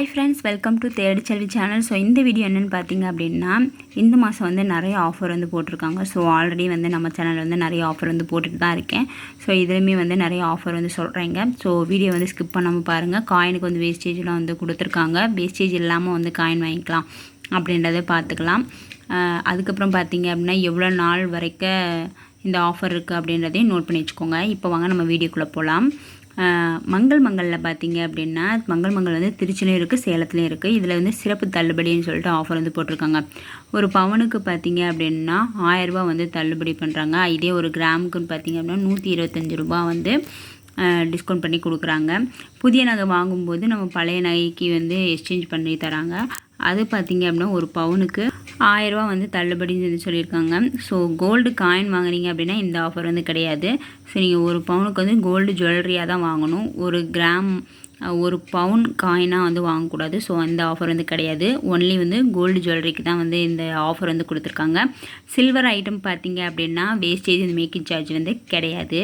Hi friends, welcome to தேடி செல்வி channel. So இந்த video என்னென்னு பார்த்தீங்க அப்படின்னா, இந்த மாதம் வந்து நிறைய ஆஃபர் வந்து போட்டிருக்காங்க. ஸோ ஆல்ரெடி வந்து நம்ம சேனல் வந்து நிறைய ஆஃபர் வந்து போட்டுட்டு தான் இருக்கேன். ஸோ இதுலேயுமே வந்து நிறைய ஆஃபர் வந்து சொல்கிறேங்க. ஸோ வீடியோ வந்து ஸ்கிப் பண்ணாமல் பாருங்கள். காயினுக்கு வந்து வேஸ்டேஜ்லாம் வந்து கொடுத்துருக்காங்க. வேஸ்டேஜ் இல்லாமல் வந்து காயின் வாங்கிக்கலாம் அப்படின்றத பார்த்துக்கலாம். அதுக்கப்புறம் பார்த்தீங்க அப்படின்னா எவ்வளோ நாள் வரைக்கும் இந்த ஆஃபர் இருக்குது அப்படின்றதையும் நோட் பண்ணி வச்சுக்கோங்க. இப்போ வாங்க நம்ம வீடியோக்குள்ளே போகலாம். மங்களில் பார்த்தீங்க அப்படின்னா மங்கள் வந்து திருச்சிலையும் இருக்குது, சேலத்துலேயும் இருக்குது. இதில் வந்து சிறப்பு தள்ளுபடின்னு சொல்லிட்டு ஆஃபர் வந்து போட்டிருக்காங்க. ஒரு பவனுக்கு பார்த்தீங்க அப்படின்னா 1000 ரூபா வந்து தள்ளுபடி பண்ணுறாங்க. இதே ஒரு கிராமுக்குன்னு பார்த்தீங்க அப்படின்னா 125 ரூபா வந்து டிஸ்கவுண்ட் பண்ணி கொடுக்குறாங்க. புதிய நகை வாங்கும்போது நம்ம பழைய நகைக்கு வந்து எக்ஸ்சேஞ்ச் பண்ணி தராங்க. அது பார்த்திங்க அப்படின்னா ஒரு பவுனுக்கு 1000 ரூபா வந்து தள்ளுபடின்னு சொல்லியிருக்காங்க. ஸோ கோல்டு காயின் வாங்குறீங்க அப்படின்னா இந்த ஆஃபர் வந்து கிடையாது. ஸோ நீங்கள் ஒரு பவுனுக்கு வந்து கோல்டு ஜுவல்லரியாக தான் வாங்கணும். ஒரு கிராம் ஒரு பவுன் காயினாக வந்து வாங்கக்கூடாது. ஸோ அந்த ஆஃபர் வந்து கிடையாது. ஒன்லி வந்து கோல்டு ஜுவல்லரிக்கு தான் வந்து இந்த ஆஃபர் வந்து கொடுத்துருக்காங்க. சில்வர் ஐட்டம் பார்த்திங்க அப்படின்னா வேஸ்டேஜ் இந்த மேக்கிங் சார்ஜ் வந்து கிடையாது.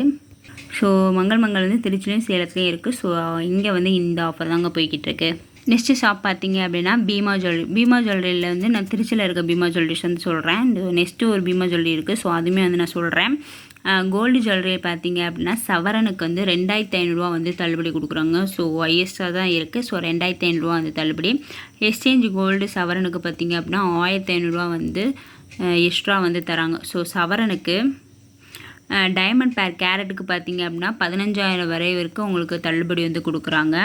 ஸோ மங்கள் வந்து திருச்சிலையும் சேலத்துலேயும் இருக்குது. ஸோ இங்கே வந்து இந்த ஆஃபர் தாங்க போய்கிட்டு இருக்கு. நெக்ஸ்ட்டு ஷாப் பார்த்தீங்க அப்படின்னா பீமா ஜுவல்லரியில் வந்து நான் திருச்சியில் இருக்க பீமா ஜுவல்லரிஸ் வந்து சொல்கிறேன். நெக்ஸ்ட்டு ஒரு பீமா ஜுவல்லரி இருக்குது. ஸோ அதுவுமே வந்து நான் சொல்கிறேன். கோல்டு ஜுவல்லரி பார்த்தீங்க அப்படின்னா சவரனுக்கு வந்து 2500 ரூபா வந்து தள்ளுபடி கொடுக்குறாங்க. ஸோ ஹையஸ்ட்டாக தான் இருக்குது. ஸோ 2500 ரூபா வந்து தள்ளுபடி. எக்ஸ்சேஞ்ச் கோல்டு சவரனுக்கு பார்த்தீங்க அப்படின்னா 1500 ரூபா வந்து எக்ஸ்ட்ரா வந்து தராங்க. ஸோ சவரனுக்கு டைமண்ட் பேர் கேரட்டுக்கு பார்த்தீங்க அப்படின்னா 15000 வரை வரைக்கும் உங்களுக்கு தள்ளுபடி வந்து கொடுக்குறாங்க.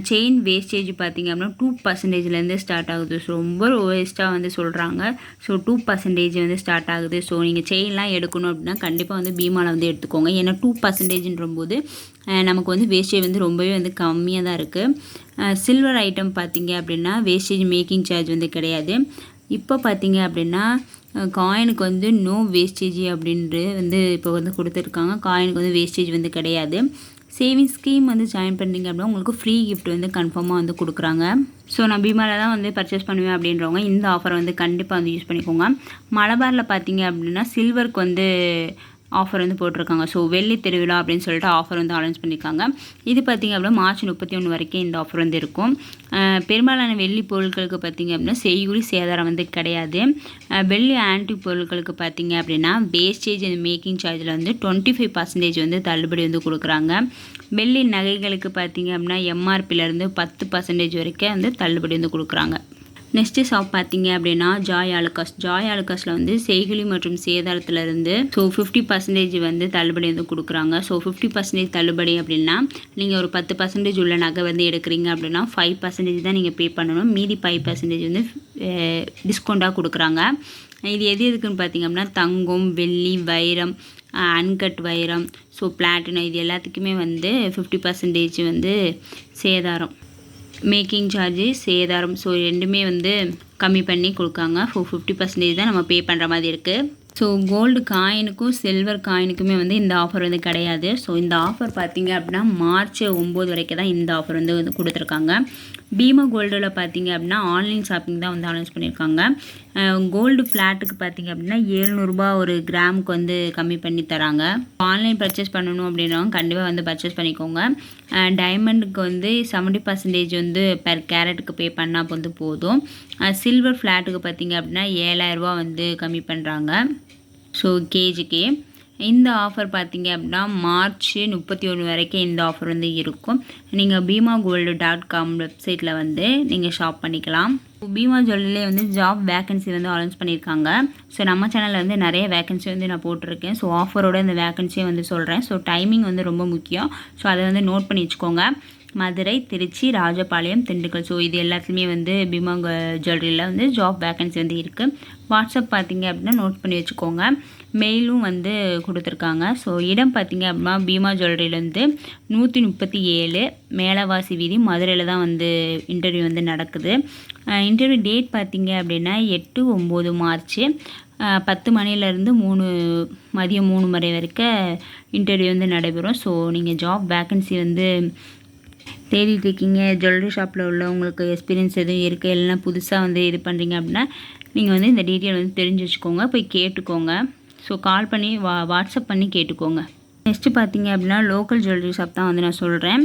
செயின் வேஸ்டேஜ் பார்த்திங்க அப்படின்னா 2% ஸ்டார்ட் ஆகுது. ஸோ ரொம்ப வேஸ்ட்டாக வந்து சொல்கிறாங்க. ஸோ 2% வந்து ஸ்டார்ட் ஆகுது. ஸோ நீங்கள் செயின்லாம் எடுக்கணும் அப்படின்னா கண்டிப்பாக வந்து பீமாவில் வந்து எடுத்துக்கோங்க. ஏன்னா 2%ன்ற போது நமக்கு வந்து வேஸ்டேஜ் வந்து ரொம்பவே வந்து கம்மியாக தான் இருக்குது. சில்வர் ஐட்டம் பார்த்திங்க அப்படின்னா வேஸ்டேஜ் மேக்கிங் சார்ஜ் வந்து கிடையாது. இப்போ பார்த்தீங்க அப்படின்னா காயினுக்கு வந்து நோ வேஸ்டேஜ் அப்படின்ட்டு வந்து இப்போ வந்து கொடுத்துருக்காங்க. காயினுக்கு வந்து வேஸ்டேஜ் வந்து கிடையாது. சேவிங்ஸ் ஸ்கீம் வந்து ஜாயின் பண்ணிங்க அப்படின்னா உங்களுக்கு ஃப்ரீ கிஃப்ட் வந்து கன்ஃபார்மாக வந்து கொடுக்குறாங்க. ஸோ நான் பீமாவில் தான் வந்து பர்ச்சேஸ் பண்ணுவேன் அப்படின்றவங்க இந்த ஆஃபரை வந்து கண்டிப்பாக வந்து யூஸ் பண்ணிக்கோங்க. மலபாரில் பார்த்தீங்க அப்படின்னா சில்வருக்கு வந்து ஆஃபர் வந்து போட்டிருக்காங்க. ஸோ வெள்ளி திருவிழா அப்படின்னு சொல்லிட்டு ஆஃபர் வந்து அனௌன்ஸ் பண்ணியிருக்காங்க. இது பார்த்திங்க அப்படின்னா மார்ச் 31 வரைக்கும் இந்த ஆஃபர் வந்து இருக்கும். பெரும்பாலான வெள்ளி பொருட்களுக்கு பார்த்திங்க அப்படின்னா செய்கூலி சேதாரம் வந்து கிடையாது. வெள்ளி ஆன்டிக் பொருட்களுக்கு பார்த்திங்க அப்படின்னா வேஸ்டேஜ் அண்ட் மேக்கிங் சார்ஜில் வந்து 25% வந்து தள்ளுபடி வந்து கொடுக்குறாங்க. வெள்ளி நகைகளுக்கு பார்த்திங்க அப்படின்னா எம்ஆர்பியிலேருந்து 10% வரைக்கும் வந்து தள்ளுபடி வந்து கொடுக்குறாங்க. நெக்ஸ்ட்டு ஷாப் பார்த்தீங்க அப்படின்னா ஜாய் ஆலுக்காஸில் வந்து செய்கூலி மற்றும் சேதாரத்துலேருந்து ஸோ 50% வந்து தள்ளுபடி வந்து கொடுக்குறாங்க. ஸோ 50% தள்ளுபடி அப்படின்னா நீங்கள் ஒரு 10% உள்ள நகை வந்து எடுக்கிறீங்க அப்படின்னா 5% தான் நீங்கள் பே பண்ணணும். மீதி 5% வந்து டிஸ்கவுண்ட்டாக கொடுக்குறாங்க. இது எதுக்குன்னு பார்த்தீங்க அப்படின்னா தங்கம், வெள்ளி, வைரம், அன்கட் வைரம், ஸோ பிளாட்டினம் இது எல்லாத்துக்குமே வந்து 50% வந்து சேதாரம் மேக்கிங் சார்ஜு சேதாரம் ஸோ ரெண்டுமே வந்து கம்மி பண்ணி கொடுக்காங்க. ஸோ 50% தான் நம்ம பே பண்ணுற மாதிரி இருக்குது. ஸோ கோல்டு காயினுக்கும் சில்வர் காயினுக்குமே வந்து இந்த ஆஃபர் வந்து கிடையாது. ஸோ இந்த ஆஃபர் பார்த்திங்க அப்படின்னா மார்ச் 9 வரைக்கும் தான் இந்த ஆஃபர் வந்து கொடுத்துருக்காங்க. பீமா கோல்டில் பார்த்திங்க அப்படின்னா ஆன்லைன் ஷாப்பிங் தான் வந்து அனௌன்ஸ் பண்ணியிருக்காங்க. கோல்டு ஃப்ளாட்டுக்கு பார்த்திங்க அப்படின்னா 700 ரூபா ஒரு கிராமுக்கு வந்து கம்மி பண்ணி தராங்க. ஆன்லைன் பர்ச்சேஸ் பண்ணணும் அப்படின்றவங்க கண்டிப்பாக வந்து பர்ச்சேஸ் பண்ணிக்கோங்க. டைமண்டுக்கு வந்து 70% வந்து பெர் கேரட்டுக்கு பே பண்ணால் வந்து போதும். சில்வர் ஃப்ளாட்டுக்கு பார்த்திங்க அப்படின்னா 7000 ரூபா வந்து கம்மி பண்ணுறாங்க. ஸோ கேஜிக்கு இந்த ஆஃபர் பார்த்திங்க அப்படின்னா மார்ச் 31 வரைக்கும் இந்த ஆஃபர் வந்து இருக்கும். நீங்கள் beemagold.com வெப்சைட்டில் வந்து நீங்கள் ஷாப் பண்ணிக்கலாம். பீமா ஜுவல்லரிலே வந்து ஜாப் வேக்கன்சி வந்து அனௌன்ஸ் பண்ணியிருக்காங்க. ஸோ நம்ம சேனலில் வந்து நிறைய வேக்கன்சி வந்து நான் போட்டிருக்கேன். ஸோ ஆஃபரோட இந்த வேக்கன்சியை வந்து சொல்கிறேன். ஸோ டைமிங் வந்து ரொம்ப முக்கியம். ஸோ அதை வந்து நோட் பண்ணி வச்சுக்கோங்க. மதுரை, திருச்சி, ராஜபாளையம், திண்டுக்கல் ஸோ இது எல்லாத்துலேயுமே வந்து பீமா ஜுவல்லரியில் வந்து ஜாப் வேக்கன்சி வந்து இருக்குது. வாட்ஸ்அப் பார்த்திங்க அப்படின்னா நோட் பண்ணி வச்சுக்கோங்க. மெயிலும் வந்து கொடுத்துருக்காங்க. ஸோ இடம் பார்த்திங்க அப்படின்னா பீமா ஜுவல்லரியிலேருந்து 137 மேலவாசி வீதி மதுரையில் தான் வந்து இன்டர்வியூ வந்து நடக்குது. இன்டர்வியூ டேட் பார்த்திங்க அப்படின்னா 8-9 மார்ச் 10 மணிலேருந்து மதியம் 3 மணி வரைக்கும் இன்டர்வியூ வந்து நடைபெறும். ஸோ நீங்கள் ஜாப் வேக்கன்சி வந்து தேடிட்டு இருக்கீங்க, ஜுவல்லரி ஷாப்பில் உள்ள உங்களுக்கு எக்ஸ்பீரியன்ஸ் எதுவும் இருக்குது, இல்லைனா புதுசாக வந்து இது பண்ணுறீங்க அப்படின்னா நீங்கள் வந்து இந்த டீட்டெயில் வந்து தெரிஞ்சு வச்சுக்கோங்க. போய் கேட்டுக்கோங்க. ஸோ கால் பண்ணி வாட்ஸ்அப் பண்ணி கேட்டுக்கோங்க. நெக்ஸ்ட்டு பார்த்தீங்க அப்படின்னா லோக்கல் ஜுவல்லரி ஷாப் தான் வந்து நான் சொல்கிறேன்.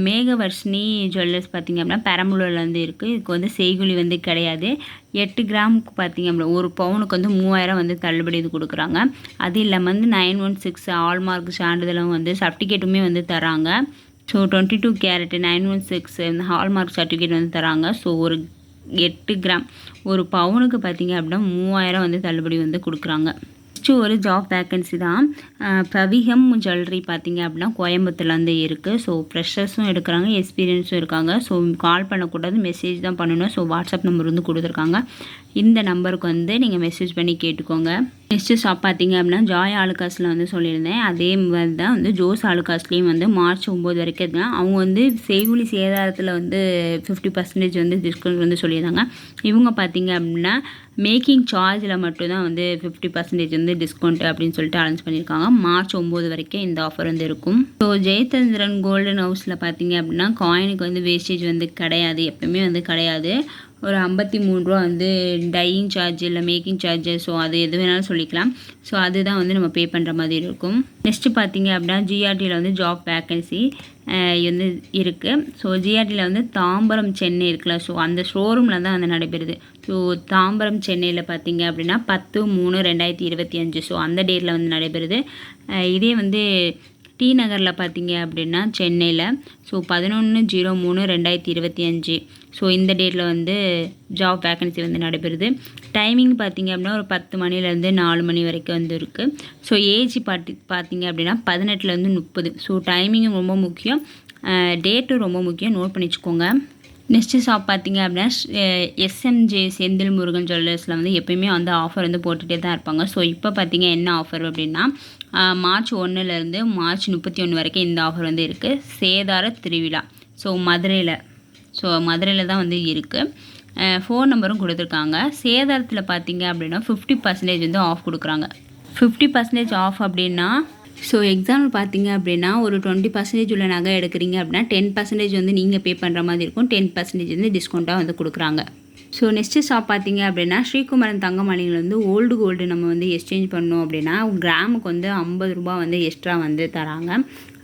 மேகவர்ஷினி ஜுவல்லர்ஸ் பார்த்திங்க அப்படின்னா பெரம்பலூரில் வந்து இருக்குது. இதுக்கு வந்து செய்கூலி வந்து கிடையாது. 8 கிராமுக்கு பார்த்திங்க அப்படின்னா ஒரு பவுனுக்கு வந்து 3000 வந்து தள்ளுபடி இது கொடுக்குறாங்க. அது இல்லாமல் வந்து 916 ஹால்மார்க் சான்றிதழும் வந்து சர்டிஃபிகேட்டுமே வந்து தராங்க. ஸோ 22 கேரட் 916 இந்த ஹால்மார்க் சர்டிஃபிகேட் வந்து தராங்க. ஸோ ஒரு 8 கிராம் ஒரு பவுனுக்கு பார்த்திங்க அப்படின்னா 3000 வந்து தள்ளுபடி வந்து கொடுக்குறாங்க. நெக்ஸ்ட்டு ஒரு ஜாப் வேக்கன்சி தான். பவிகம் ஜுவல்லரி பார்த்திங்க அப்படின்னா கோயம்புத்தூர்ல வந்து இருக்குது. ஸோ ஃப்ரெஷர்ஸும் எடுக்கிறாங்க, எக்ஸ்பீரியன்ஸும் இருக்காங்க. ஸோ கால் பண்ணக்கூடாது, மெசேஜ் தான் பண்ணணும். ஸோ வாட்ஸ்அப் நம்பர் வந்து கொடுத்துருக்காங்க. இந்த நம்பருக்கு வந்து நீங்கள் மெசேஜ் பண்ணி கேட்டுக்கோங்க. நெக்ஸ்ட்டு ஷாப் பார்த்திங்க அப்படின்னா ஜாய் ஆலுகாஸில் வந்து சொல்லியிருந்தேன். அதே மாதிரி தான் வந்து ஜோஸ் ஆலுகாஸ்லேயும் வந்து மார்ச் 9 வரைக்கும் இருக்காங்க. அவங்க வந்து செய்கூலி சேதாரத்தில் வந்து 50% வந்து டிஸ்கவுண்ட் வந்து சொல்லியிருந்தாங்க. இவங்க பார்த்திங்க அப்படின்னா மேக்கிங் சார்ஜில் மட்டும்தான் வந்து 50% வந்து டிஸ்கவுண்ட் அப்படின்னு சொல்லிட்டு அனௌன்ஸ் பண்ணியிருக்காங்க. மார்ச் 9 வரைக்கும் இந்த ஆஃபர் வந்து இருக்கும். ஸோ ஜெயச்சந்திரன் கோல்டன் ஹவுஸில் பார்த்திங்க அப்படின்னா காயினுக்கு வந்து வேஸ்டேஜ் வந்து கிடையாது, எப்பவுமே வந்து கிடையாது. ஒரு 53 ரூபா வந்து டையிங் சார்ஜ் இல்லை மேக்கிங் சார்ஜ், ஸோ அது எது வேணாலும் சொல்லிக்கலாம். ஸோ அதுதான் வந்து நம்ம பே பண்ணுற மாதிரி இருக்கும். நெக்ஸ்ட்டு பார்த்திங்க அப்படின்னா ஜிஆர்டியில் வந்து ஜாப் வேக்கன்சி வந்து இருக்குது. ஸோ ஜிஆர்டியில் வந்து தாம்பரம் சென்னை இருக்குல்ல, ஸோ அந்த ஷோரூமில் தான் வந்து நடைபெறுது. ஸோ தாம்பரம் சென்னையில் பார்த்திங்க அப்படின்னா 10/3/2025 ஸோ அந்த டேட்டில் வந்து நடைபெறுது. இதே வந்து டி நகரில் பார்த்திங்க அப்படின்னா சென்னையில் ஸோ 11/03/2025 ஸோ இந்த டேட்டில் வந்து ஜாப் வேக்கன்சி வந்து நடைபெறுது. டைமிங் பார்த்திங்க அப்படின்னா ஒரு 10 மணிலேருந்து 4 மணி வரைக்கும் வந்து இருக்குது. ஸோ ஏஜ் பார்த்திங்க அப்படின்னா 18லேருந்து 30. ஸோ டைமிங்கும் ரொம்ப முக்கியம், டேட்டும் ரொம்ப முக்கியம், நோட் பண்ணி வச்சுக்கோங்க. நெக்ஸ்ட்டு ஷாப் பார்த்திங்க அப்படின்னா எஸ்எம்ஜே செந்தில் முருகன் ஜுவல்லர்ஸில் வந்து எப்போயுமே வந்து ஆஃபர் வந்து போட்டுகிட்டே தான் இருப்பாங்க. ஸோ இப்போ பார்த்திங்க என்ன ஆஃபர் அப்படின்னா மார்ச் 1லேருந்து மார்ச் 31 வரைக்கும் இந்த ஆஃபர் வந்து இருக்குது. சேதார திருவிழா ஸோ மதுரையில் தான் வந்து இருக்குது. ஃபோன் நம்பரும் கொடுத்துருக்காங்க. சேதாரத்தில் பார்த்திங்க அப்படின்னா 50% வந்து ஆஃப் கொடுக்குறாங்க. 50% ஆஃப் அப்படின்னா ஸோ எக்ஸாம்பிள் பார்த்திங்க அப்படின்னா ஒரு 20% உள்ள நகை எடுக்கிறீங்க அப்படின்னா 10% வந்து நீங்கள் பே பண்ணுற மாதிரி இருக்கும், 10% வந்து டிஸ்கவுண்ட்டாக வந்து கொடுக்குறாங்க. ஸோ நெக்ஸ்ட்டு ஷாப் பார்த்திங்க அப்படின்னா ஸ்ரீகுமரன் தங்க மாளிகையில் வந்து ஓல்டு கோல்டு நம்ம வந்து எக்ஸ்சேஞ்ச் பண்ணோம் அப்படின்னா கிராமுக்கு வந்து 50 ரூபா வந்து எக்ஸ்ட்ரா வந்து தராங்க.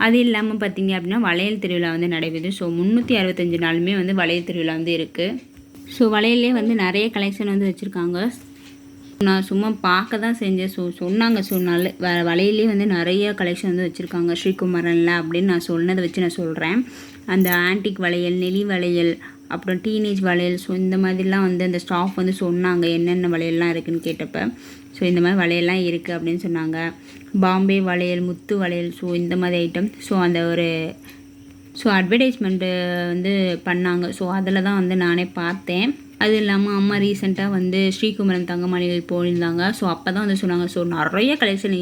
அது இல்லாமல் பார்த்திங்க அப்படின்னா வளையல் திருவிழா வந்து நடைபெறுது. ஸோ 365 நாளுமே வந்து வளையல் திருவிழா வந்து இருக்குது. ஸோ வளையல்லே வந்து நிறைய கலெக்ஷன் வந்து வச்சுருக்காங்க. நான் சும்மா பார்க்க தான் செஞ்சேன். ஸோ சொன்னாங்க, ஸோ வளையலே வந்து நிறைய கலெக்ஷன் வந்து வச்சுருக்காங்க ஸ்ரீகுமரனில் அப்படின்னு நான் சொன்னதை வச்சு நான் சொல்கிறேன். அந்த ஆன்டிக் வளையல், நெளி வளையல், அப்புறம் டீனேஜ் வளையல், ஸோ இந்த மாதிரிலாம் வந்து அந்த ஸ்டாஃப் வந்து சொன்னாங்க என்னென்ன வளையல்லாம் இருக்குதுன்னு கேட்டப்போ. ஸோ இந்த மாதிரி வளையல்லாம் இருக்குது அப்படின்னு சொன்னாங்க. பாம்பே வளையல், முத்து வளையல், ஸோ இந்த மாதிரி ஐட்டம். ஸோ அந்த ஒரு அட்வர்டைஸ்மெண்ட்டு வந்து பண்ணாங்க. ஸோ அதில் தான் வந்து நானே பார்த்தேன். அது இல்லாமல் அம்மா ரீசெண்டாக வந்து ஸ்ரீகுமரன் தங்க மாளிகை போயிருந்தாங்க. ஸோ அப்போ தான் வந்து சொன்னாங்க, ஸோ நிறைய கலெக்ஷன்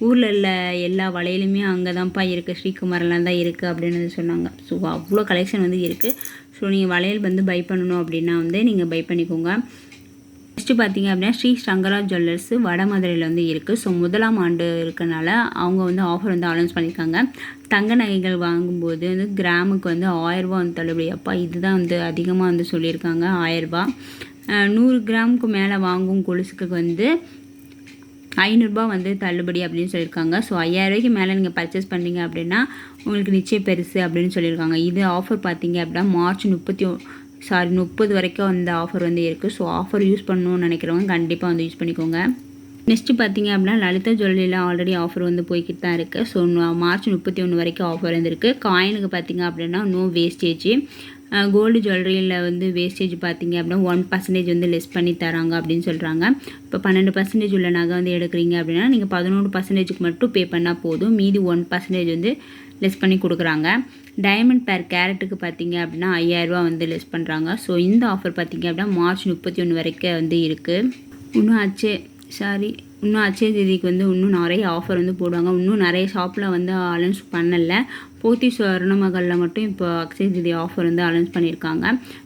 ஊரில் உள்ள எல்லா வளையலுமே அங்கே தான்ப்பா இருக்குது, ஸ்ரீகுமரன்லாம் தான் இருக்குது அப்படின்னு சொன்னாங்க. ஸோ அவ்வளோ கலெக்ஷன் வந்து இருக்குது. ஸோ நீங்கள் வளையல் வந்து பை பண்ணணும் அப்படின்னா வந்து நீங்கள் பை பண்ணிக்கோங்க. நெக்ஸ்ட்டு பார்த்திங்க அப்படின்னா ஸ்ரீ சங்கரா ஜுவல்லர்ஸு வடமதுரையில் வந்து இருக்குது. ஸோ 1ஆம் ஆண்டு இருக்கனால அவங்க வந்து ஆஃபர் வந்து அனௌன்ஸ் பண்ணியிருக்காங்க. தங்க நகைகள் வாங்கும்போது வந்து கிராமுக்கு வந்து 1000 ரூபா வந்து தள்ளுபடி. அப்பா இதுதான் வந்து அதிகமாக வந்து சொல்லியிருக்காங்க, 1000 ரூபா. 100 கிராமுக்கு மேலே வாங்கும் கொலுசுக்கு வந்து 500 ரூபா வந்து தள்ளுபடி அப்படின்னு சொல்லியிருக்காங்க. ஸோ 5000 ரூபாய்க்கு மேலே நீங்கள் பர்ச்சேஸ் பண்ணிங்க அப்படின்னா உங்களுக்கு நிச்சயம் பெருசு அப்படின்னு சொல்லியிருக்காங்க. இது ஆஃபர் பார்த்திங்க அப்படின்னா மார்ச் 30 வரைக்கும் அந்த ஆஃபர் வந்து இருக்குது. ஸோ ஆஃபர் யூஸ் பண்ணணும்னு நினைக்கிறவங்க கண்டிப்பாக வந்து யூஸ் பண்ணிக்கோங்க. நெக்ஸ்ட்டு பார்த்திங்க அப்படின்னா லலிதா ஜுவல்லரியில் ஆல்ரெடி ஆஃபர் வந்து போய்கிட்டு தான் இருக்குது. ஸோ மார்ச் 31 வரைக்கும் ஆஃபர் வந்துருக்கு. காயினுக்கு பார்த்திங்க அப்படின்னா நோ வேஸ்டேஜ். கோல்டு ஜுவல்லரியில் வந்து வேஸ்டேஜ் பார்த்திங்க அப்படின்னா 1% வந்து லெஸ் பண்ணி தராங்க அப்படின்னு சொல்கிறாங்க. இப்போ 12% உள்ள நகை வந்து எடுக்கிறீங்க அப்படின்னா நீங்கள் 11% மட்டும் பே பண்ணால் போதும், மீதி 1% வந்து லெஸ் பண்ணி கொடுக்குறாங்க. டைமண்ட் பேர் கேரட்டுக்கு பார்த்திங்க அப்படின்னா 5000 ரூபா வந்து லெஸ் பண்ணுறாங்க. ஸோ இந்த ஆஃபர் பார்த்திங்க அப்படின்னா மார்ச் 31 வரைக்கும் வந்து இருக்குது. இன்னும் அச்சய தேதிக்கு வந்து இன்னும் நிறைய ஆஃபர் வந்து போடுவாங்க. இன்னும் நிறைய ஷாப்பில் வந்து அனௌன்ஸ் பண்ணலை. போத்தி ஸ்வர்ணமகளில் மட்டும் இப்போ அக்ஷய தேதி ஆஃபர் வந்து அனௌன்ஸ் பண்ணியிருக்காங்க.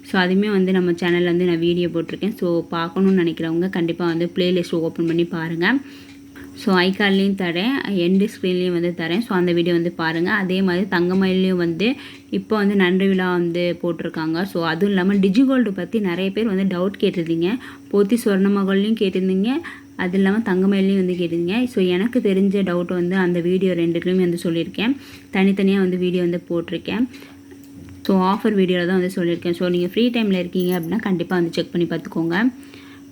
ஸோ அதுவுமே வந்து நம்ம சேனலில் வந்து நான் வீடியோ போட்டிருக்கேன். ஸோ பார்க்கணுன்னு நினைக்கிறவங்க கண்டிப்பாக வந்து ப்ளேலிஸ்ட் ஓப்பன் பண்ணி பாருங்கள். ஸோ ஐகார்ட்லேயும் தரேன், எண்டு ஸ்க்ரீன்லேயும் வந்து தரேன். ஸோ அந்த வீடியோ வந்து பாருங்கள். அதே மாதிரி தங்கமயிலையும் வந்து இப்போ வந்து நன்றி விழா வந்து போட்டிருக்காங்க. ஸோ அதுவும் இல்லாமல் டிஜிகோல்டு பற்றி நிறைய பேர் வந்து டவுட் கேட்டிருந்தீங்க. போத்தி ஸ்வர்ணமகள்லையும் கேட்டிருந்தீங்க, அது இல்லாமல் தங்கமயிலையும் வந்து கேட்டிருந்தீங்க. ஸோ எனக்கு தெரிஞ்ச டவுட் வந்து அந்த வீடியோ ரெண்டுத்துலையுமே வந்து சொல்லியிருக்கேன். தனித்தனியாக வந்து வீடியோ வந்து போட்டிருக்கேன். ஸோ ஆஃபர் வீடியோவில் தான் வந்து சொல்லியிருக்கேன். ஸோ நீங்கள் ஃப்ரீ டைமில் இருக்கீங்க அப்படின்னா கண்டிப்பாக வந்து செக் பண்ணி பார்த்துக்கோங்க.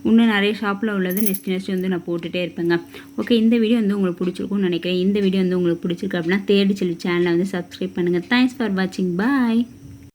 இன்னும் நிறைய ஷாப்பில் உள்ளது நெக்ஸ்ட் வந்து நான் போட்டுகிட்டே இருப்பேங்க. ஓகே, இந்த வீடியோ வந்து உங்களுக்கு பிடிச்சிருக்கும்னு நினைக்கிறேன். இந்த வீடியோ வந்து உங்களுக்கு பிடிச்சிருக்கு அப்படின்னா தேடி செல்வி சேனலை வந்து சப்ஸ்கிரைப் பண்ணுங்கள். தேங்க்ஸ் ஃபார் வாட்சிங். பாய்.